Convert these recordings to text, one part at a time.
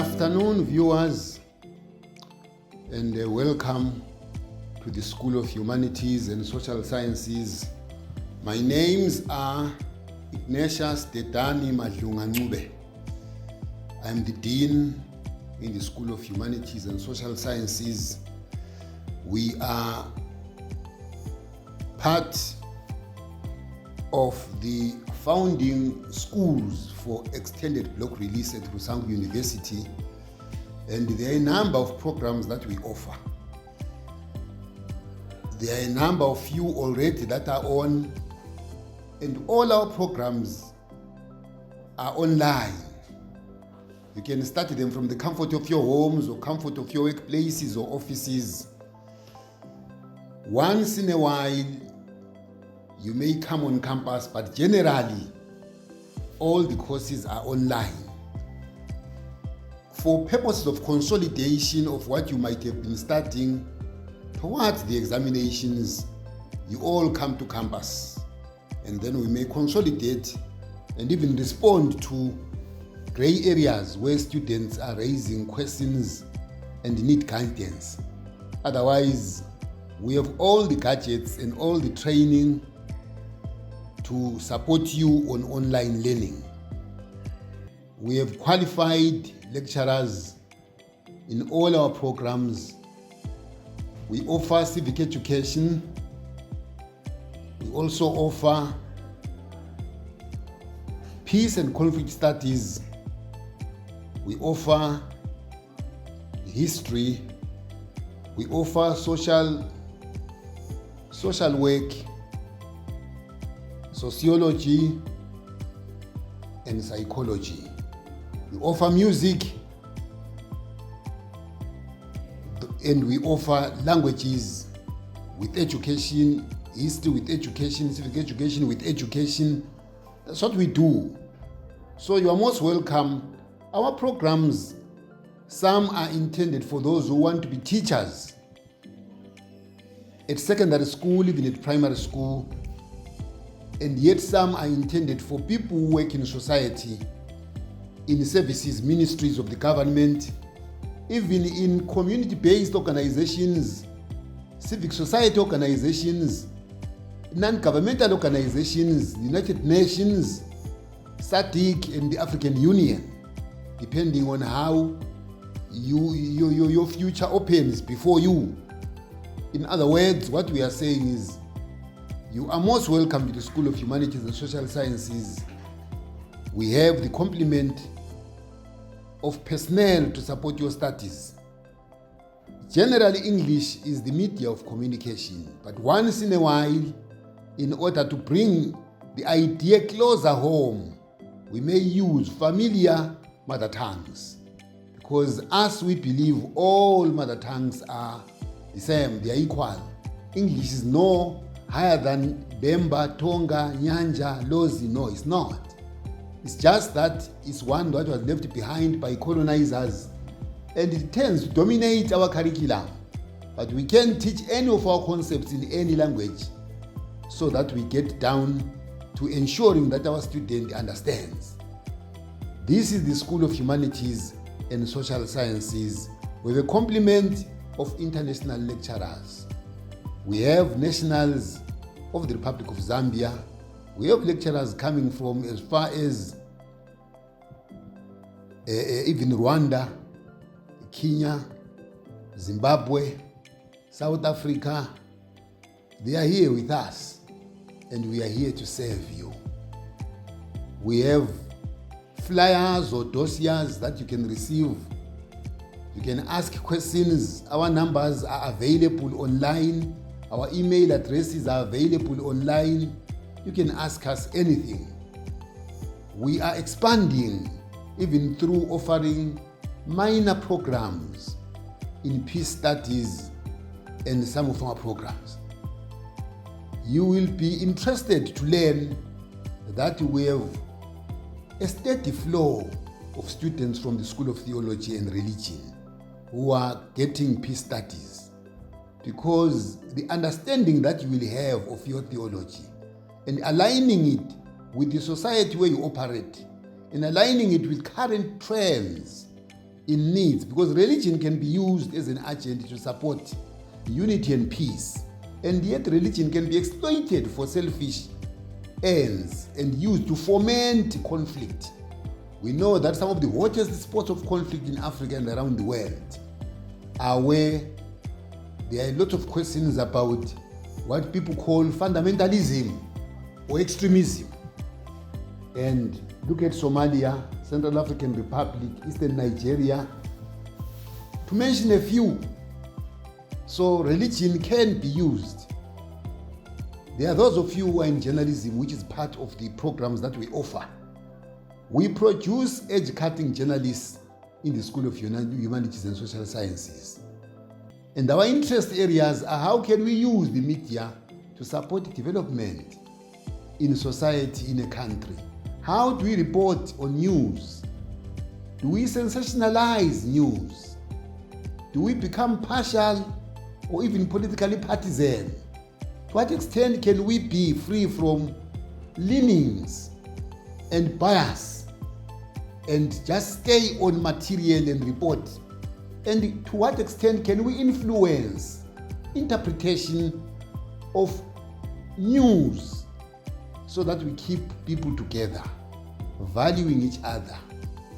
afternoon, viewers, and welcome to the School of Humanities and Social Sciences. My names are Ignatius Dedani Madlunga-Ncube. I am the Dean in the School of Humanities and Social Sciences. We are part of the founding schools for extended block release at Rusangu University, and there are a number of programs that we offer. There are a number of you already that are on, and all our programs are online. You can start them from the comfort of your homes or comfort of your workplaces or offices. Once in a while, you may come on campus, but generally, all the courses are online. For purposes of consolidation of what you might have been studying towards the examinations, you all come to campus, and then we may consolidate and even respond to gray areas where students are raising questions and need guidance. Otherwise, we have all the gadgets and all the training to support you on online learning. We have qualified lecturers in all our programs. We offer civic education. We also offer peace and conflict studies. We offer history. We offer social work, sociology, and psychology. We offer music, and we offer languages with education, history with education, civic education with education. That's what we do. So you are most welcome. Our programs, some are intended for those who want to be teachers at secondary school, even at primary school, and yet some are intended for people who work in society, in services, ministries of the government, even in community-based organizations, civic society organizations, non-governmental organizations, the United Nations, SADC, and the African Union, depending on how your future opens before you. In other words, what we are saying is, you are most welcome to the School of Humanities and Social Sciences. We have the complement of personnel to support your studies. Generally, English is the media of communication, but once in a while, in order to bring the idea closer home, we may use familiar mother tongues, because as we believe all mother tongues are the same, they are equal. English is no higher than Bemba, Tonga, Nyanja, Lozi. No, it's not. It's just that it's one that was left behind by colonizers, and it tends to dominate our curriculum. But we can teach any of our concepts in any language so that we get down to ensuring that our student understands. This is the School of Humanities and Social Sciences with a complement of international lecturers. We have nationals of the Republic of Zambia. We have lecturers coming from as far as even Rwanda, Kenya, Zimbabwe, South Africa. They are here with us, and we are here to serve you. We have flyers or dossiers that you can receive. You can ask questions. Our numbers are available online. Our email addresses are available online. You can ask us anything. We are expanding even through offering minor programs in peace studies and some of our programs. You will be interested to learn that we have a steady flow of students from the School of Theology and Religion who are getting peace studies, because the understanding that you will have of your theology and aligning it with the society where you operate and aligning it with current trends in needs, because religion can be used as an agent to support unity and peace, and yet religion can be exploited for selfish ends and used to foment conflict. We know that some of the hottest spots of conflict in Africa and around the world are where there are a lot of questions about what people call fundamentalism or extremism. And look at Somalia, Central African Republic, Eastern Nigeria, to mention a few. So religion can be used. There are those of you who are in journalism, which is part of the programs that we offer. We produce educating journalists in the School of Humanities and Social Sciences. And our interest areas are how can we use the media to support development in society, in a country? How do we report on news? Do we sensationalize news? Do we become partial or even politically partisan? To what extent can we be free from leanings and bias and just stay on material and report? And to what extent can we influence interpretation of news so that we keep people together, valuing each other,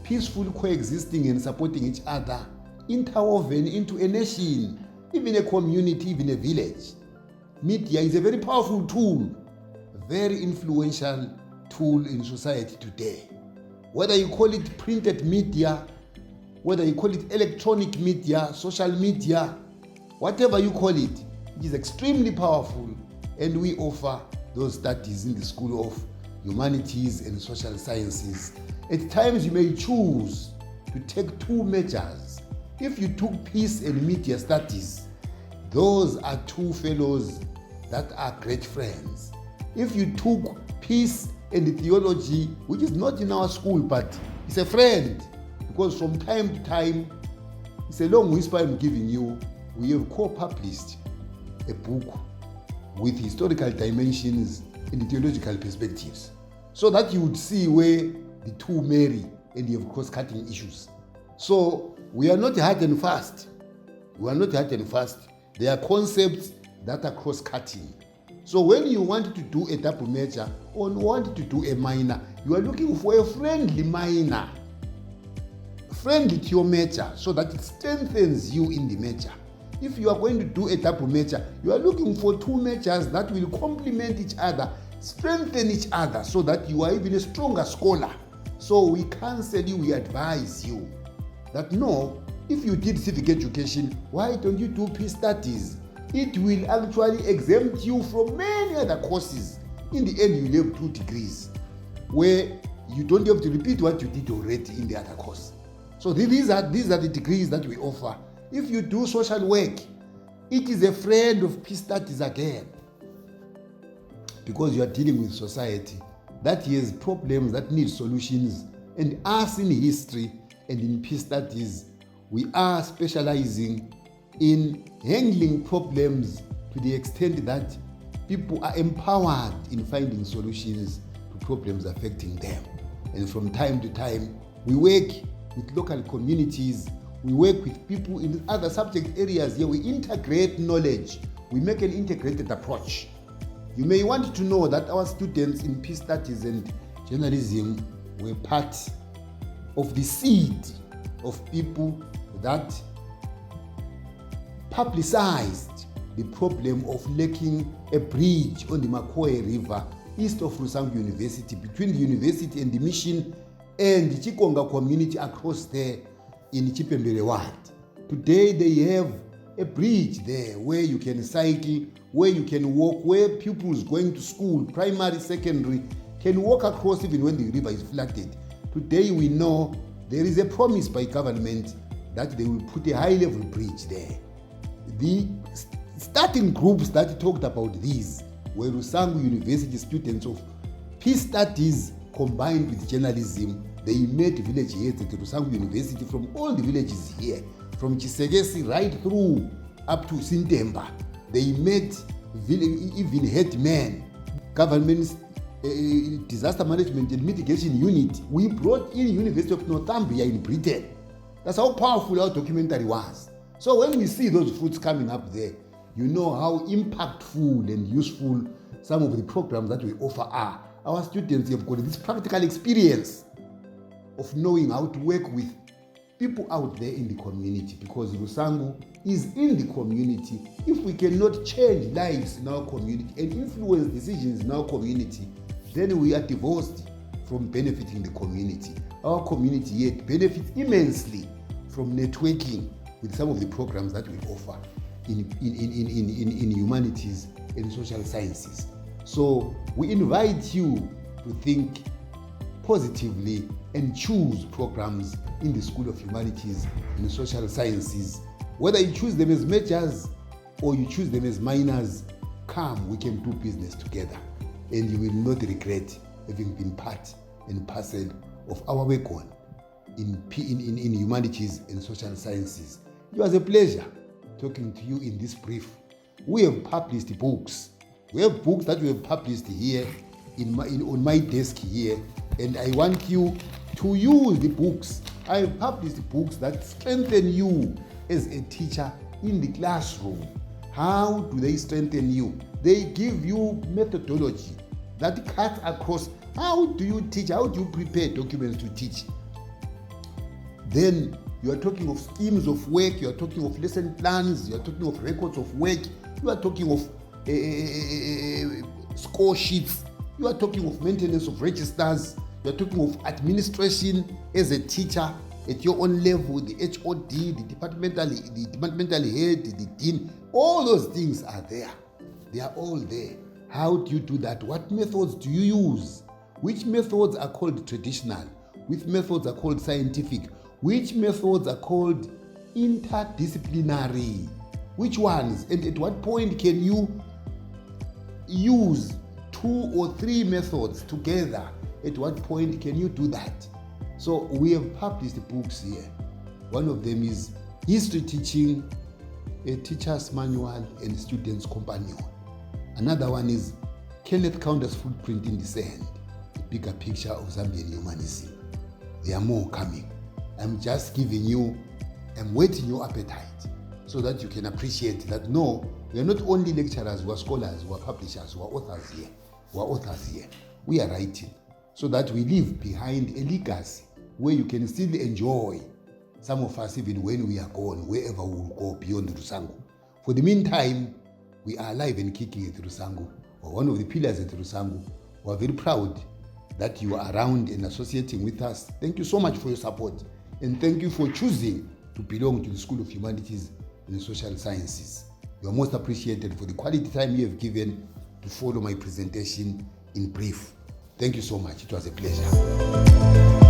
peaceful coexisting and supporting each other, interwoven into a nation, even a community, even a village? Media is a very powerful tool, very influential tool in society today. Whether you call it printed media, whether you call it electronic media, social media, whatever you call it, it is extremely powerful, and we offer those studies in the School of Humanities and Social Sciences. At times you may choose to take two majors. If you took peace and media studies, those are two fellows that are great friends. If you took peace and theology, which is not in our school, but it's a friend, because from time to time, it's a long whisper I'm giving you, we have co-published a book with historical dimensions and theological perspectives, so that you would see where the two marry and you have cross-cutting issues. So we are not hard and fast. We are not hard and fast. There are concepts that are cross-cutting. So when you want to do a double major or want to do a minor, you are looking for a friendly minor, friendly to your major, so that it strengthens you in the major. If you are going to do a double major, you are looking for two majors that will complement each other, strengthen each other, so that you are even a stronger scholar. So we counsel you, we advise you that no, if you did civic education, why don't you do peace studies? It will actually exempt you from many other courses. In the end, you will have 2 degrees where you don't have to repeat what you did already in the other course. So these are the degrees that we offer. If you do social work, it is a friend of peace studies again, because you are dealing with society that has problems that need solutions. And us in history and in peace studies, we are specializing in handling problems to the extent that people are empowered in finding solutions to problems affecting them. And from time to time, we work with local communities, we work with people in other subject areas here. We integrate knowledge, we make an integrated approach. You may want to know that our students in peace studies and journalism were part of the seed of people that publicized the problem of lacking a bridge on the Makoe River east of Rusangu University, between the university and the mission and the Chikonga community across there in Chipembere Ward. Today they have a bridge there where you can cycle, where you can walk, where pupils going to school, primary, secondary, can walk across even when the river is flooded. Today we know there is a promise by government that they will put a high-level bridge there. The starting groups that talked about these were Rusangu University students of peace studies combined with journalism. They met village heads at Rusangu University from all the villages here, from Chisegesi right through up to Sintemba. They met even headmen, government's disaster management and mitigation unit. We brought in University of Northumbria in Britain. That's how powerful our documentary was. So when we see those fruits coming up there, you know how impactful and useful some of the programs that we offer are. Our students have got this practical experience of knowing how to work with people out there in the community, because Rusangu is in the community. If we cannot change lives in our community and influence decisions in our community, then we are divorced from benefiting the community. Our community yet benefits immensely from networking with some of the programs that we offer in humanities and social sciences. So we invite you to think positively and choose programs in the School of Humanities and Social Sciences. Whether you choose them as majors or you choose them as minors, come, we can do business together, and you will not regret having been part and parcel of our work on in humanities and social sciences. It was a pleasure talking to you in this brief. We have published books. We have books that we have published here on my desk here, and I want you to use the books. I have published books that strengthen you as a teacher in the classroom. How do they strengthen you? They give you methodology that cuts across. How do you teach? How do you prepare documents to teach? Then you are talking of schemes of work, you are talking of lesson plans, you are talking of records of work, you are talking of score sheets, you are talking of maintenance of registers, you are talking of administration as a teacher at your own level, the HOD, the departmental head, the dean. All those things are there. They are all there. How do you do that? What methods do you use? Which methods are called traditional? Which methods are called scientific? Which methods are called interdisciplinary? Which ones? And at what point can you use 2 or 3 methods together? At what point can you do that? So we have published books here. One of them is History Teaching, a Teacher's Manual and Student's Companion. Another one is Kenneth Counter's Footprint in the Sand, a bigger picture of Zambian humanism. There are more coming. I'm just giving you, I'm whetting your appetite so that you can appreciate that no, we are not only lecturers, we are scholars, we are publishers, we are authors here. We are authors here. We are writing so that we leave behind a legacy where you can still enjoy some of us even when we are gone, wherever we will go beyond Rusangu. For the meantime, we are alive and kicking at Rusangu. We're one of the pillars at Rusangu. We are very proud that you are around and associating with us. Thank you so much for your support, and thank you for choosing to belong to the School of Humanities and Social Sciences. You are most appreciated for the quality time you have given to follow my presentation in brief. Thank you so much. It was a pleasure.